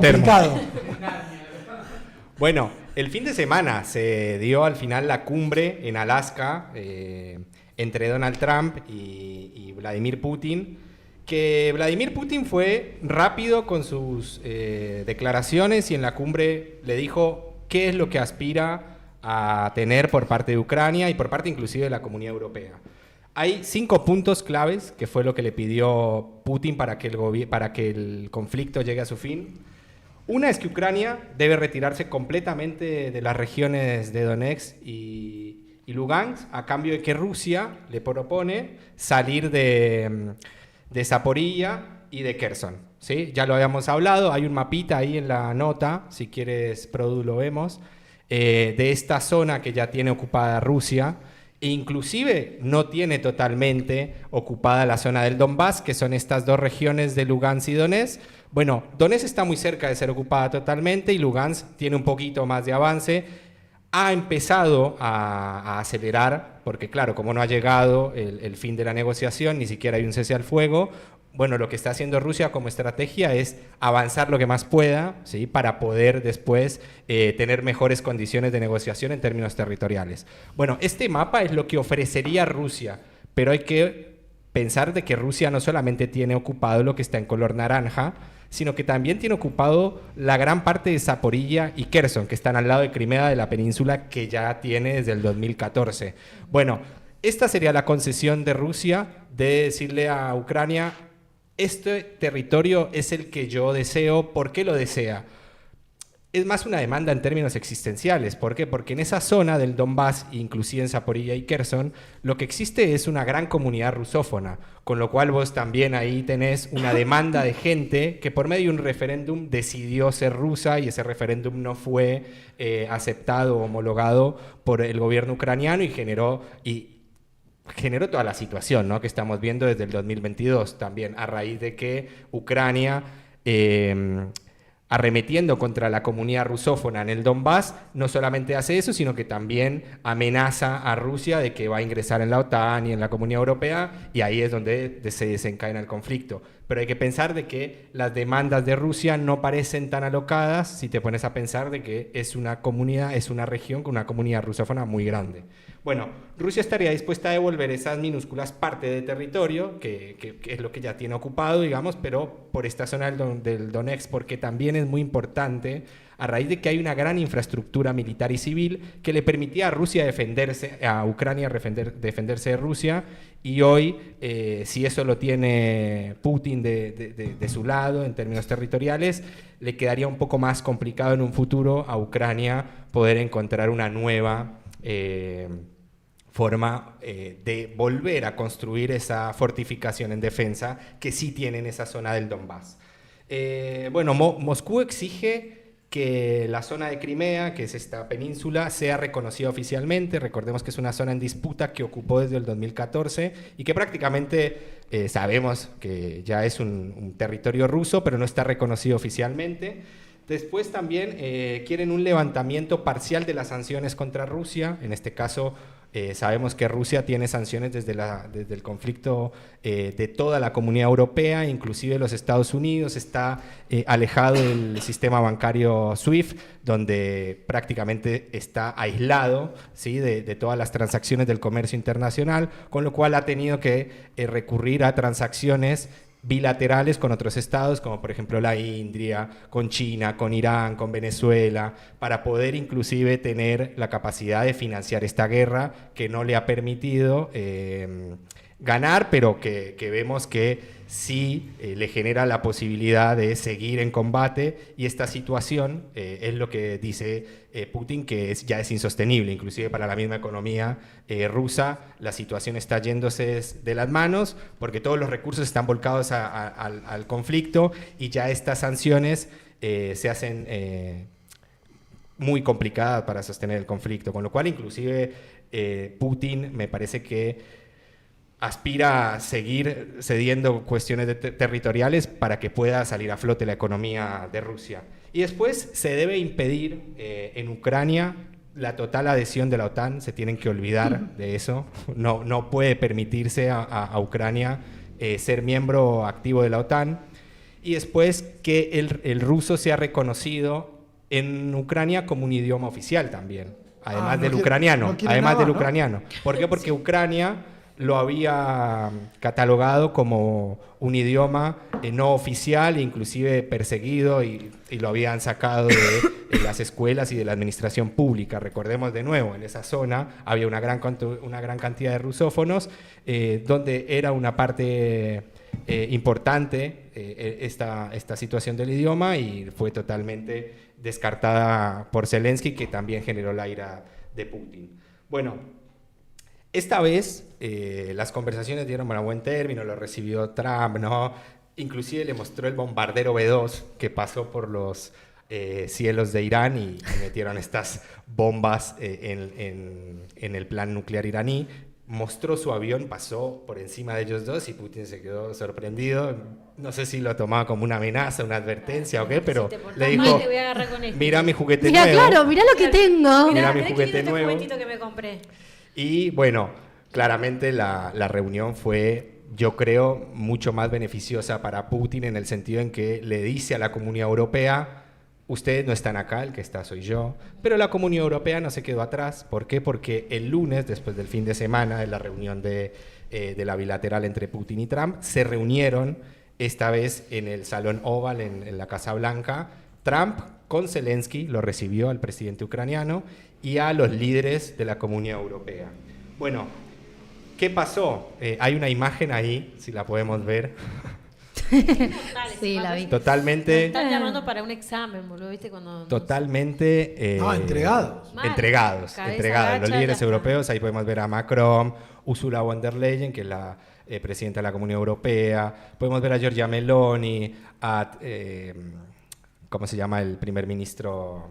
Complicado. Bueno, el fin de semana se dio al final la cumbre en Alaska entre Donald Trump y Vladimir Putin, que Vladimir Putin fue rápido con sus declaraciones y en la cumbre le dijo qué es lo que aspira a tener por parte de Ucrania y por parte inclusive de la Comunidad Europea. Hay 5 puntos claves que fue lo que le pidió Putin para que el conflicto llegue a su fin. Una es que Ucrania debe retirarse completamente de las regiones de Donetsk y Lugansk a cambio de que Rusia le propone salir de Zaporilla y de Kherson, ¿sí? Ya lo habíamos hablado, hay un mapita ahí en la nota, si quieres, Produ, lo vemos, de esta zona que ya tiene ocupada Rusia. E inclusive no tiene totalmente ocupada la zona del Donbass, que son estas 2 regiones de Lugansk y Donetsk. Bueno, Donetsk está muy cerca de ser ocupada totalmente y Lugansk tiene un poquito más de avance. Ha empezado a acelerar, porque claro, como no ha llegado el fin de la negociación, ni siquiera hay un cese al fuego. Bueno, lo que está haciendo Rusia como estrategia es avanzar lo que más pueda, ¿sí? Para poder después tener mejores condiciones de negociación en términos territoriales. Bueno, este mapa es lo que ofrecería Rusia, pero hay que pensar de que Rusia no solamente tiene ocupado lo que está en color naranja, sino que también tiene ocupado la gran parte de Zaporilla y Kherson, que están al lado de Crimea de la península, que ya tiene desde el 2014. Bueno, esta sería la concesión de Rusia de decirle a Ucrania: este territorio es el que yo deseo. ¿Por qué lo desea? Es más una demanda en términos existenciales. ¿Por qué? Porque en esa zona del Donbass, inclusive en Zaporilla y Kherson, lo que existe es una gran comunidad rusófona, con lo cual vos también ahí tenés una demanda de gente que por medio de un referéndum decidió ser rusa y ese referéndum no fue aceptado o homologado por el gobierno ucraniano y generó toda la situación, ¿no?, que estamos viendo desde el 2022, también a raíz de que Ucrania, arremetiendo contra la comunidad rusófona en el Donbass, no solamente hace eso, sino que también amenaza a Rusia de que va a ingresar en la OTAN y en la Comunidad Europea, y ahí es donde se desencadena el conflicto. Pero hay que pensar de que las demandas de Rusia no parecen tan alocadas si te pones a pensar de que es una comunidad, es una región con una comunidad rusófona muy grande. Bueno, Rusia estaría dispuesta a devolver esas minúsculas partes de territorio, que es lo que ya tiene ocupado, digamos, pero por esta zona del Donetsk, porque también es muy importante, a raíz de que hay una gran infraestructura militar y civil que le permitía a Rusia a Ucrania defenderse de Rusia, y hoy, si eso lo tiene Putin de su lado en términos territoriales, le quedaría un poco más complicado en un futuro a Ucrania poder encontrar una nueva forma de volver a construir esa fortificación en defensa que sí tiene en esa zona del Donbass. Bueno, Moscú exige que la zona de Crimea, que es esta península, sea reconocida oficialmente. Recordemos que es una zona en disputa que ocupó desde el 2014 y que prácticamente sabemos que ya es un territorio ruso, pero no está reconocido oficialmente. Después también quieren un levantamiento parcial de las sanciones contra Rusia. En este caso, sabemos que Rusia tiene sanciones desde el conflicto de toda la Comunidad Europea, inclusive los Estados Unidos. Está alejado del sistema bancario SWIFT, donde prácticamente está aislado, ¿sí?, de todas las transacciones del comercio internacional, con lo cual ha tenido que recurrir a transacciones bilaterales con otros estados, como por ejemplo la India, con China, con Irán, con Venezuela, para poder inclusive tener la capacidad de financiar esta guerra que no le ha permitido ganar, pero que vemos que sí le genera la posibilidad de seguir en combate, y esta situación es lo que dice Putin, que ya es insostenible, inclusive para la misma economía rusa. La situación está yéndose de las manos porque todos los recursos están volcados al conflicto, y ya estas sanciones se hacen muy complicadas para sostener el conflicto, con lo cual inclusive Putin me parece que aspira a seguir cediendo cuestiones territoriales para que pueda salir a flote la economía de Rusia. Y después se debe impedir en Ucrania la total adhesión de la OTAN. Se tienen que olvidar de eso. No puede permitirse a Ucrania ser miembro activo de la OTAN. y después que el ruso sea reconocido en Ucrania como un idioma oficial también, además del ucraniano. ¿Por qué? Porque Ucrania lo había catalogado como un idioma no oficial, inclusive perseguido, y lo habían sacado de las escuelas y de la administración pública. Recordemos de nuevo, en esa zona había una gran cantidad de rusófonos, donde era una parte importante esta situación del idioma, y fue totalmente descartada por Zelensky, que también generó la ira de Putin. Bueno, esta vez las conversaciones dieron a buen término, lo recibió Trump, ¿no? Inclusive le mostró el bombardero B-2 que pasó por los cielos de Irán y metieron estas bombas en el plan nuclear iraní. Mostró su avión, pasó por encima de ellos dos y Putin se quedó sorprendido. No sé si lo tomaba como una amenaza, una advertencia o qué, pero si le dijo, te voy a agarrar con esto. Mira mi juguete nuevo. Claro, mira lo que tengo. Mira mi juguete nuevo. Juguetito que me compré. Y bueno, claramente la reunión fue, yo creo, mucho más beneficiosa para Putin, en el sentido en que le dice a la Comunidad Europea: ustedes no están acá, el que está soy yo. Pero la Comunidad Europea no se quedó atrás. ¿Por qué? Porque el lunes, después del fin de semana de la reunión de la bilateral entre Putin y Trump, se reunieron esta vez en el Salón Oval, en la Casa Blanca. Trump con Zelensky lo recibió al presidente ucraniano y a los líderes de la Comunidad Europea. Bueno, ¿qué pasó? Hay una imagen ahí, si la podemos ver. Sí, la vi. Totalmente. Me están llamando para un examen, boludo, ¿viste? Totalmente. Entregados. Entregados. Los líderes europeos, ahí podemos ver a Macron, Ursula von der Leyen, que es la presidenta de la Comunidad Europea. Podemos ver a Giorgia Meloni, a. ¿Cómo se llama el primer ministro?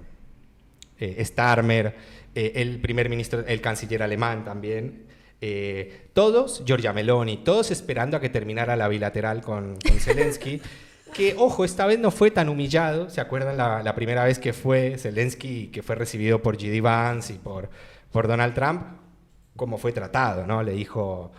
Starmer, el primer ministro, el canciller alemán también. Todos, Giorgia Meloni, todos esperando a que terminara la bilateral con Zelensky. Que, ojo, esta vez no fue tan humillado. ¿Se acuerdan la primera vez que fue Zelensky, que fue recibido por J.D. Vance y por Donald Trump? ¿Cómo fue tratado, no? Le dijo,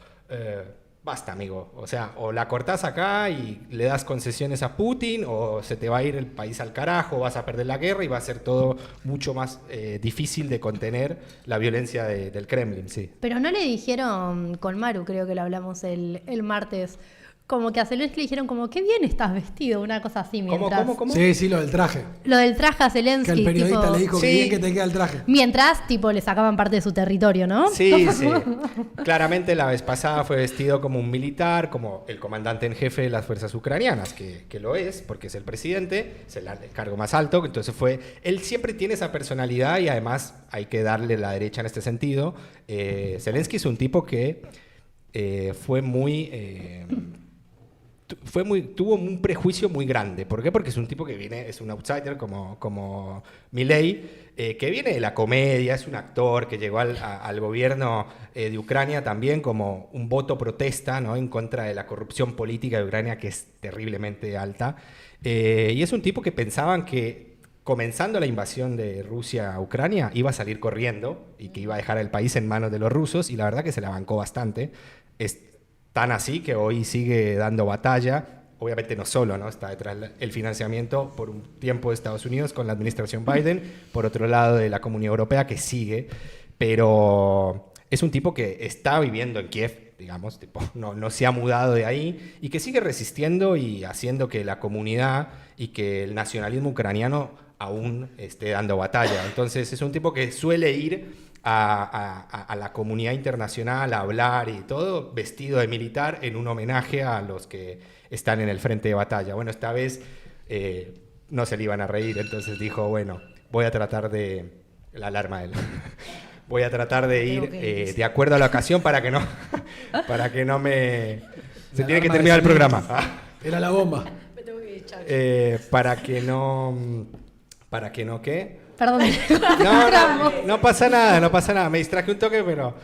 basta, amigo. O sea, o la cortás acá y le das concesiones a Putin, o se te va a ir el país al carajo, vas a perder la guerra y va a ser todo mucho más difícil de contener la violencia del Kremlin, sí. Pero no le dijeron, con Maru creo que lo hablamos el martes, como que a Zelensky le dijeron como, qué bien estás vestido, una cosa así mientras... ¿Cómo? Sí, lo del traje. Lo del traje a Zelensky. Que el periodista tipo, le dijo, qué bien que te queda el traje. Mientras, tipo, le sacaban parte de su territorio, ¿no? Sí. Claramente la vez pasada fue vestido como un militar, como el comandante en jefe de las fuerzas ucranianas, que lo es, porque es el presidente, es el cargo más alto, entonces él siempre tiene esa personalidad y además hay que darle la derecha en este sentido. Zelensky es un tipo que tuvo un prejuicio muy grande. ¿Por qué? Porque es un tipo que es un outsider como Milei, que viene de la comedia, es un actor que llegó al gobierno de Ucrania también como un voto protesta, ¿no?, en contra de la corrupción política de Ucrania, que es terriblemente alta. Y es un tipo que pensaban que, comenzando la invasión de Rusia a Ucrania, iba a salir corriendo y que iba a dejar el país en manos de los rusos, y la verdad que se la bancó bastante. Tan así que hoy sigue dando batalla. Obviamente no solo, ¿no? Está detrás el financiamiento por un tiempo de Estados Unidos con la administración Biden, por otro lado de la Comunidad Europea, que sigue, pero es un tipo que está viviendo en Kiev, digamos, no se ha mudado de ahí, y que sigue resistiendo y haciendo que la comunidad y que el nacionalismo ucraniano aún esté dando batalla. Entonces es un tipo que suele ir a la comunidad internacional a hablar y todo vestido de militar, en un homenaje a los que están en el frente de batalla. Bueno, esta vez no se le iban a reír, entonces dijo, bueno, voy a tratar de... La alarma de él. Voy a tratar de ir de acuerdo a la ocasión para que no me... Se tiene que terminar el programa. Era la bomba. Me tengo que ir, chao. Para que no, ¿qué? Perdón. No pasa nada, me distraje un toque, pero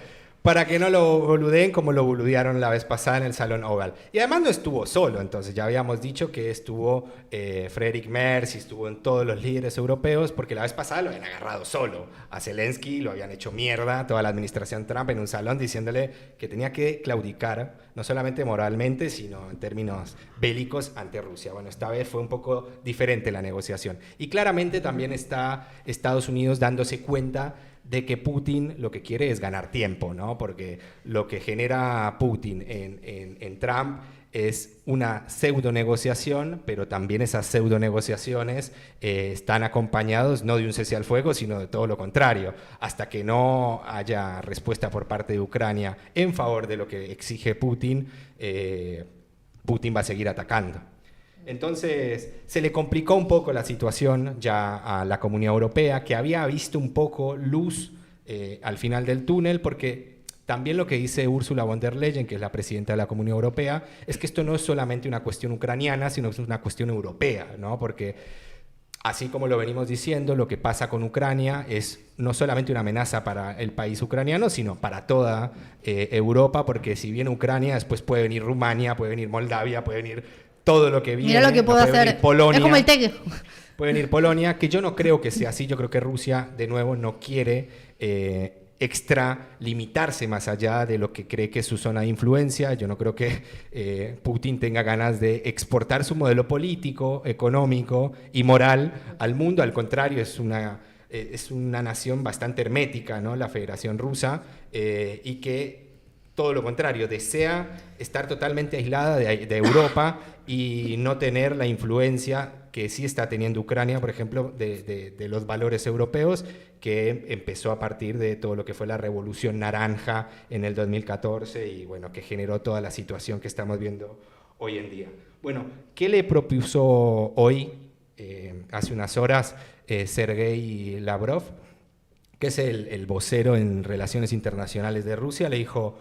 para que no lo boludeen como lo boludearon la vez pasada en el Salón Oval. Y además no estuvo solo, entonces ya habíamos dicho que estuvo Friedrich Merz y estuvo en todos los líderes europeos, porque la vez pasada lo habían agarrado solo. A Zelensky lo habían hecho mierda, toda la administración Trump en un salón diciéndole que tenía que claudicar, no solamente moralmente, sino en términos bélicos ante Rusia. Bueno, esta vez fue un poco diferente la negociación. Y claramente también está Estados Unidos dándose cuenta de que Putin lo que quiere es ganar tiempo, ¿no? Porque lo que genera Putin en Trump es una pseudo negociación, pero también esas pseudo negociaciones están acompañados no de un cese al fuego, sino de todo lo contrario. Hasta que no haya respuesta por parte de Ucrania en favor de lo que exige Putin, Putin va a seguir atacando. Entonces, se le complicó un poco la situación ya a la Comunidad Europea, que había visto un poco luz al final del túnel, porque también lo que dice Ursula von der Leyen, que es la presidenta de la Comunidad Europea, es que esto no es solamente una cuestión ucraniana, sino que es una cuestión europea, ¿no? Porque, así como lo venimos diciendo, lo que pasa con Ucrania es no solamente una amenaza para el país ucraniano, sino para toda Europa, porque si viene Ucrania, después puede venir Rumania, puede venir Moldavia, puede venir todo lo que viene. Mira lo que puedo hacer. Polonia, es como el TEC. puede venir Polonia, que yo no creo que sea así. Yo creo que Rusia, de nuevo, no quiere extralimitarse más allá de lo que cree que es su zona de influencia. Yo no creo que Putin tenga ganas de exportar su modelo político, económico y moral al mundo. Al contrario, es una nación bastante hermética, ¿no? La Federación Rusa, y que todo lo contrario, desea estar totalmente aislada de Europa y no tener la influencia que sí está teniendo Ucrania, por ejemplo, de los valores europeos, que empezó a partir de todo lo que fue la Revolución Naranja en el 2014 y bueno, que generó toda la situación que estamos viendo hoy en día. Bueno, ¿qué le propuso hoy, hace unas horas, Sergei Lavrov, que es el vocero en relaciones internacionales de Rusia? Le dijo: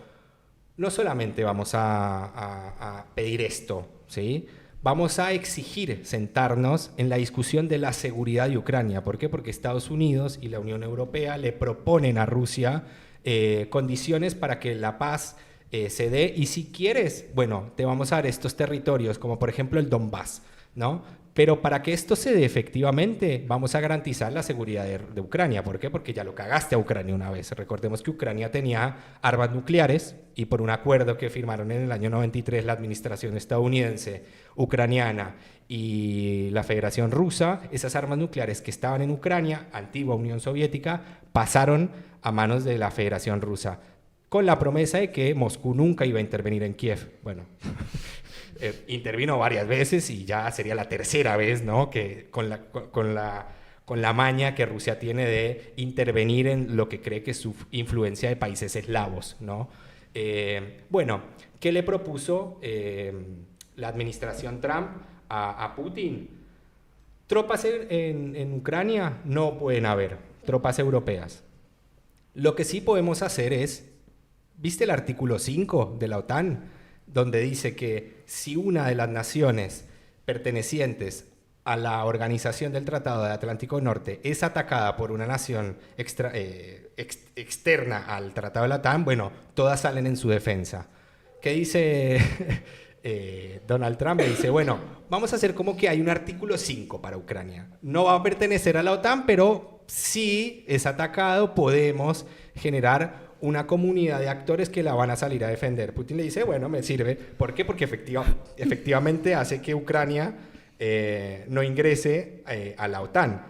no solamente vamos a pedir esto, ¿sí? Vamos a exigir sentarnos en la discusión de la seguridad de Ucrania. ¿Por qué? Porque Estados Unidos y la Unión Europea le proponen a Rusia condiciones para que la paz se dé, y si quieres, bueno, te vamos a dar estos territorios, como por ejemplo el Donbass, ¿no? Pero para que esto se dé efectivamente, vamos a garantizar la seguridad de Ucrania. ¿Por qué? Porque ya lo cagaste a Ucrania una vez. Recordemos que Ucrania tenía armas nucleares y por un acuerdo que firmaron en el año 93 la administración estadounidense, ucraniana y la Federación Rusa, esas armas nucleares que estaban en Ucrania, antigua Unión Soviética, pasaron a manos de la Federación Rusa, con la promesa de que Moscú nunca iba a intervenir en Kiev. Bueno, intervino varias veces y ya sería la tercera vez, ¿no? Que con la maña que Rusia tiene de intervenir en lo que cree que es su influencia de países eslavos, ¿no? Bueno, ¿qué le propuso la administración Trump a Putin? Tropas en Ucrania no pueden haber, tropas europeas. Lo que sí podemos hacer es, ¿viste el artículo 5 de la OTAN? Donde dice que si una de las naciones pertenecientes a la Organización del Tratado del Atlántico Norte es atacada por una nación externa al Tratado de la OTAN, bueno, todas salen en su defensa. ¿Qué dice Donald Trump? Dice, bueno, vamos a hacer como que hay un artículo 5 para Ucrania. No va a pertenecer a la OTAN, pero si es atacado podemos generar una comunidad de actores que la van a salir a defender. Putin le dice, bueno, me sirve. ¿Por qué? Porque efectivamente hace que Ucrania no ingrese a la OTAN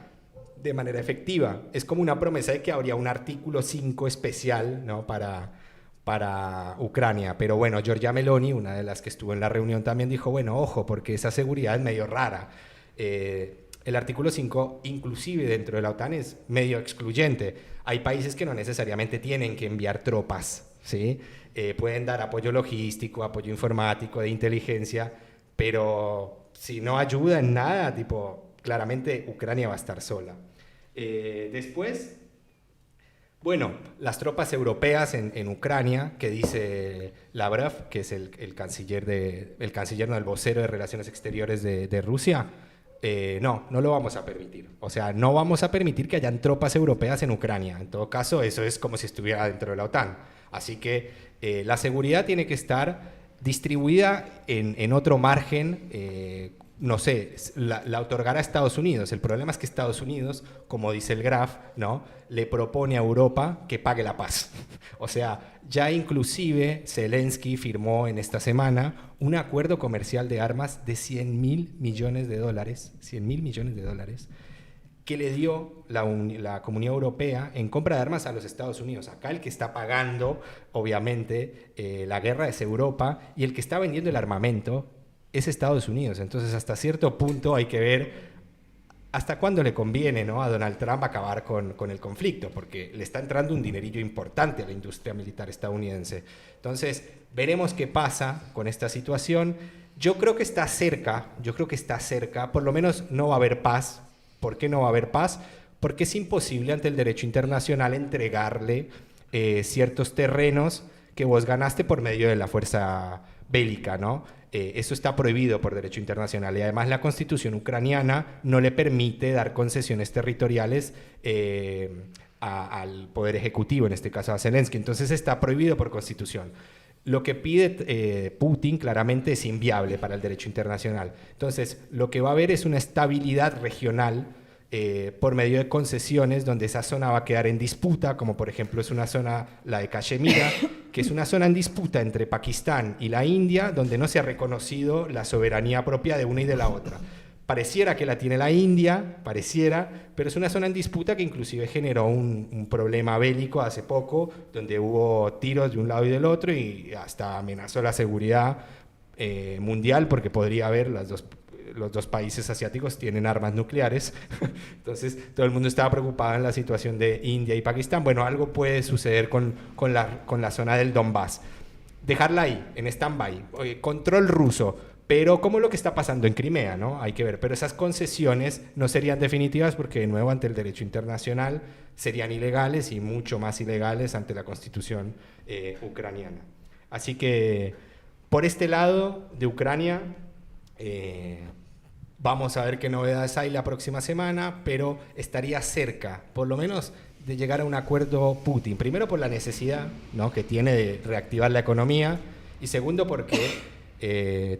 de manera efectiva. Es como una promesa de que habría un artículo 5 especial, ¿no? para Ucrania. Pero bueno, Giorgia Meloni, una de las que estuvo en la reunión, también dijo, bueno, ojo, porque esa seguridad es medio rara. El artículo 5, inclusive dentro de la OTAN, es medio excluyente. Hay países que no necesariamente tienen que enviar tropas, ¿sí? Pueden dar apoyo logístico, apoyo informático, de inteligencia, pero si no ayuda en nada, claramente Ucrania va a estar sola. Después, bueno, las tropas europeas en Ucrania, que dice Lavrov, que es el vocero de Relaciones Exteriores de Rusia, no lo vamos a permitir. O sea, no vamos a permitir que hayan tropas europeas en Ucrania. En todo caso, eso es como si estuviera dentro de la OTAN. Así que la seguridad tiene que estar distribuida en otro margen, no sé, la otorgará Estados Unidos. El problema es que Estados Unidos, como dice el Graf, ¿no?, le propone a Europa que pague la paz. O sea, ya inclusive Zelensky firmó en esta semana un acuerdo comercial de armas de $100.000 millones, 100.000 millones de dólares, que le dio la Comunidad Europea en compra de armas a los Estados Unidos. Acá el que está pagando, obviamente, la guerra es Europa, y el que está vendiendo el armamento es Estados Unidos. Entonces, hasta cierto punto hay que ver hasta cuándo le conviene, ¿no?, a Donald Trump acabar con el conflicto, porque le está entrando un dinerillo importante a la industria militar estadounidense. Entonces, veremos qué pasa con esta situación. Yo creo que está cerca, por lo menos no va a haber paz. ¿Por qué no va a haber paz? Porque es imposible ante el derecho internacional entregarle ciertos terrenos que vos ganaste por medio de la fuerza bélica, ¿no? Eso está prohibido por derecho internacional, y además la Constitución ucraniana no le permite dar concesiones territoriales al Poder Ejecutivo, en este caso a Zelensky. Entonces está prohibido por Constitución. Lo que pide Putin claramente es inviable para el derecho internacional. Entonces, lo que va a haber es una estabilidad regional por medio de concesiones, donde esa zona va a quedar en disputa, como por ejemplo es una zona, la de Cachemira, que es una zona en disputa entre Pakistán y la India, donde no se ha reconocido la soberanía propia de una y de la otra. Pareciera que la tiene la India, pero es una zona en disputa que inclusive generó un problema bélico hace poco, donde hubo tiros de un lado y del otro, y hasta amenazó la seguridad mundial, porque podría haber los dos países asiáticos tienen armas nucleares. Entonces todo el mundo estaba preocupado en la situación de India y Pakistán. Bueno, algo puede suceder con la zona del Donbass. Dejarla ahí, en stand-by. Control ruso, pero como lo que está pasando en Crimea, ¿no? Hay que ver. Pero esas concesiones no serían definitivas, porque de nuevo ante el derecho internacional serían ilegales, y mucho más ilegales ante la Constitución ucraniana. Así que por este lado de Ucrania vamos a ver qué novedades hay la próxima semana, pero estaría cerca, por lo menos, de llegar a un acuerdo Putin. Primero por la necesidad, ¿no?, que tiene de reactivar la economía, y segundo porque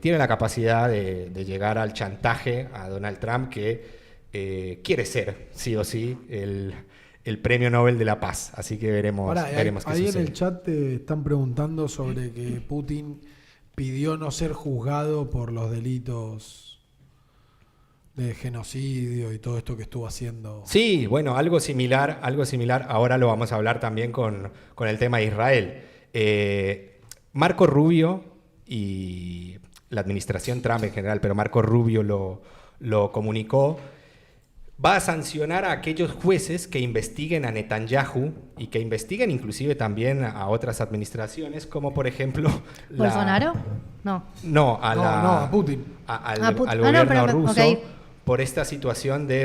tiene la capacidad de llegar al chantaje a Donald Trump, que quiere ser, sí o sí, el Premio Nobel de la Paz. Así que veremos qué sucede. Ahí en el chat te están preguntando sobre que Putin pidió no ser juzgado por los delitos de genocidio y todo esto que estuvo haciendo. Sí, bueno, algo similar. Ahora lo vamos a hablar también con el tema de Israel. Marco Rubio y la administración Trump en general, pero Marco Rubio lo comunicó, va a sancionar a aquellos jueces que investiguen a Netanyahu y que investiguen inclusive también a otras administraciones, como por ejemplo ¿Bolsonaro? No, a Putin. Al gobierno ruso, okay, por esta situación de,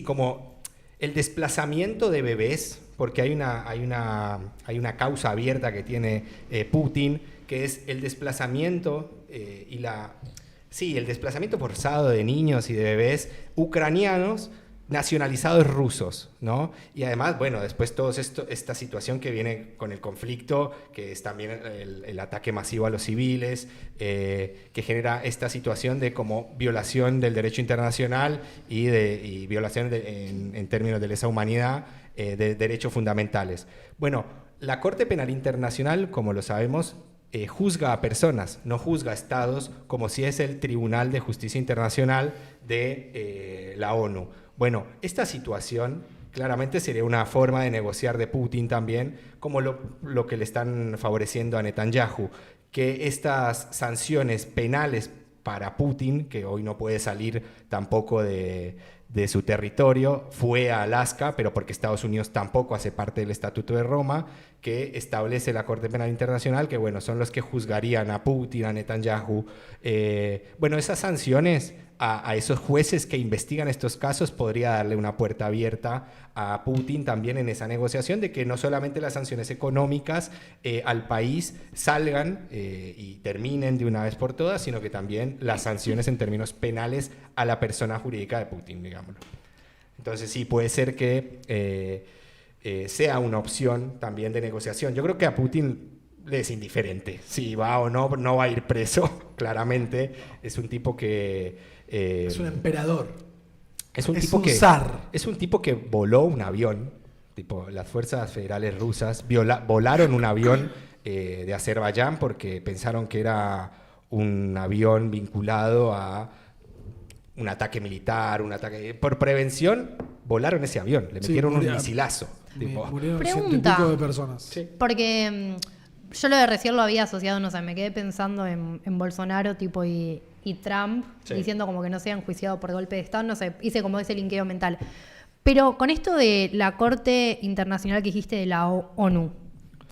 como el desplazamiento de bebés, porque hay una causa abierta que tiene Putin, que es el desplazamiento el desplazamiento forzado de niños y de bebés ucranianos nacionalizados rusos, ¿no? Y además, después esta situación que viene con el conflicto, que es también el ataque masivo a los civiles, que genera esta situación de como violación del derecho internacional y violación en términos de lesa humanidad de derechos fundamentales. Bueno, la Corte Penal Internacional, como lo sabemos, juzga a personas, no juzga a estados, como si es el Tribunal de Justicia Internacional de la ONU. Bueno, esta situación claramente sería una forma de negociar de Putin también, como lo que le están favoreciendo a Netanyahu, que estas sanciones penales para Putin, que hoy no puede salir tampoco de su territorio, fue a Alaska, pero porque Estados Unidos tampoco hace parte del Estatuto de Roma, que establece la Corte Penal Internacional, que son los que juzgarían a Putin, a Netanyahu. Esas sanciones a esos jueces que investigan estos casos podría darle una puerta abierta a Putin también en esa negociación de que no solamente las sanciones económicas al país salgan y terminen de una vez por todas, sino que también las sanciones en términos penales a la persona jurídica de Putin, digámoslo. Entonces sí, puede ser que sea una opción también de negociación. Yo creo que a Putin le es indiferente si va o no, no va a ir preso, claramente. Es un tipo que... es un emperador. Es un zar. Es un tipo que voló un avión. Tipo, las fuerzas federales rusas volaron un avión de Azerbaiyán porque pensaron que era un avión vinculado a un ataque militar, un ataque... Por prevención, volaron ese avión. Le metieron un misilazo. Tipo. Murieron Pregunta. 100 y pico de personas. Sí. Porque yo lo de recién lo había asociado, no sé, me quedé pensando en Bolsonaro tipo y Trump, Sí. diciendo como que no sea enjuiciado por golpe de Estado, no sé, hice como ese linkeo mental. Pero con esto de la Corte Internacional que dijiste de la ONU,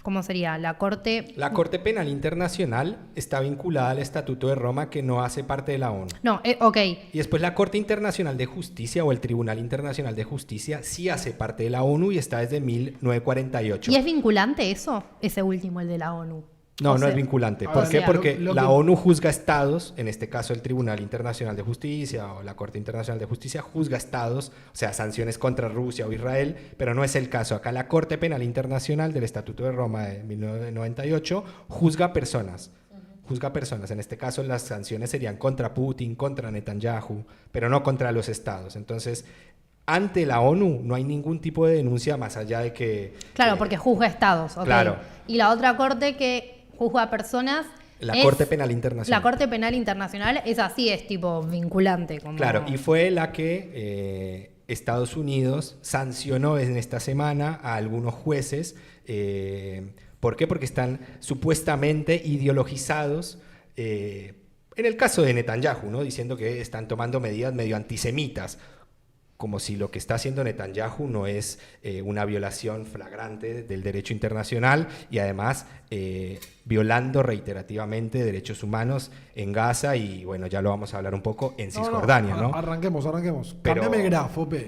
¿cómo sería? La Corte... La Corte Penal Internacional está vinculada al Estatuto de Roma, que no hace parte de la ONU. No, ok. Y después la Corte Internacional de Justicia o el Tribunal Internacional de Justicia sí hace parte de la ONU y está desde 1948. ¿Y es vinculante eso? Ese último, el de la ONU. No, O no sea, es vinculante. ahora, ¿Por qué? o sea, Porque lo la que- ONU juzga estados, en este caso el Tribunal Internacional de Justicia o la Corte Internacional de Justicia juzga estados, o sea, sanciones contra Rusia o Israel, pero no es el caso. Acá la Corte Penal Internacional del Estatuto de Roma de 1998 juzga personas. Juzga personas. En este caso las sanciones serían contra Putin, contra Netanyahu, pero no contra los estados. Entonces, ante la ONU no hay ningún tipo de denuncia más allá de que... Claro, porque juzga estados. Ok. Claro. Y la otra corte que juzga a personas... La es- Corte Penal Internacional. La Corte Penal Internacional es así, es tipo vinculante. Como... Claro, y fue la que Estados Unidos sancionó en esta semana a algunos jueces. ¿Por qué? Porque están supuestamente ideologizados. En el caso de Netanyahu, ¿no? Diciendo que están tomando medidas medio antisemitas, como si lo que está haciendo Netanyahu no es una violación flagrante del derecho internacional y además violando reiterativamente derechos humanos en Gaza y bueno, ya lo vamos a hablar un poco en Cisjordania, ¿no? Arranquemos. Pero- Cambiame el grafo, Pe.